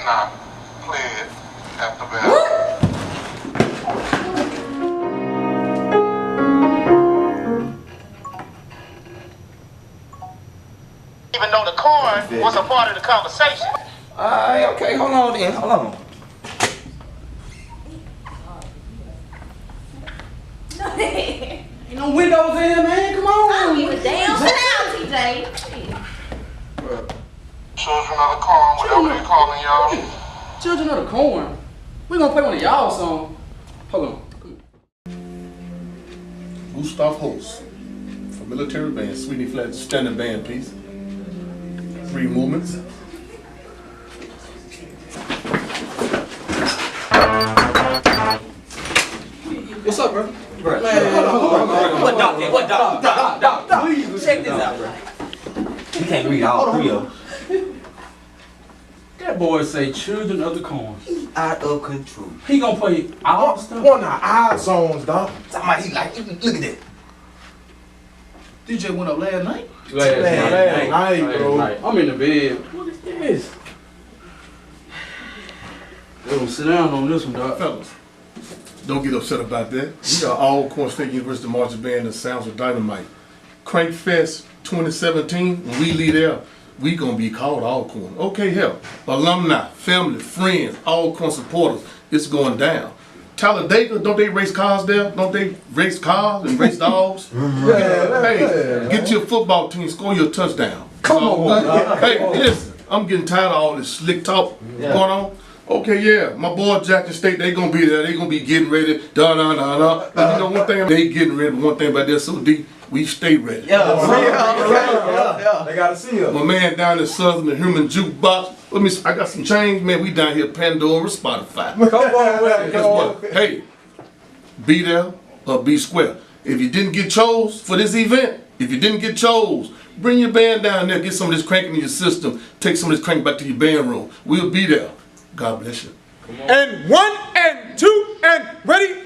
not played at the band. Even though the corn was a part of the conversation. Okay, hold on then, hold on. Ain't no windows in here, man. Come on. I don't give a damn. Sit down, TJ. Children of the corn, whatever they calling y'all. Children of the corn. We gonna play one of y'all songs. Hold on. Gustav Holst for military band, Sweeney Flat standing band piece. 3 movements. What's up, bro? Bro, Man, hold on. What doc? Please, check this out, bro. You can't read all 3 of them. That boy say children of the corn. Out of control. He gonna play all stuff. One of our songs, dog. Somebody he like, look at that. DJ went up last night. Last night, bro. I'm in the bed. What is this? They gonna sit down on this one, dog. Fellas, don't get upset about that. We are all Corn State University marching band and sounds of Dyn-O-Mite. CrankFest2017, when we leave there, we gonna be called Alcorn. Okay, hell, alumni, family, friends, Alcorn supporters, it's going down. Talladega, don't they race cars there? Don't they race cars and race dogs? Hey, get your football team, score your touchdown. Come on. Hey, listen, I'm getting tired of all this slick talk going on. Okay, yeah, my boy Jackson State, they gonna be there. They gonna be getting ready. But you know one thing, they getting ready. But one thing about this, so deep, we stay ready. Yeah. They gotta see us. My man down in Southern, the Human Jukebox. I got some change, man. We down here Pandora, Spotify. Come on, man. Guess what? Hey, be there or be square. If you didn't get chose for this event, bring your band down there, get some of this cranking in your system, take some of this crank back to your band room. We'll be there. God bless you. And 1 and 2 and ready.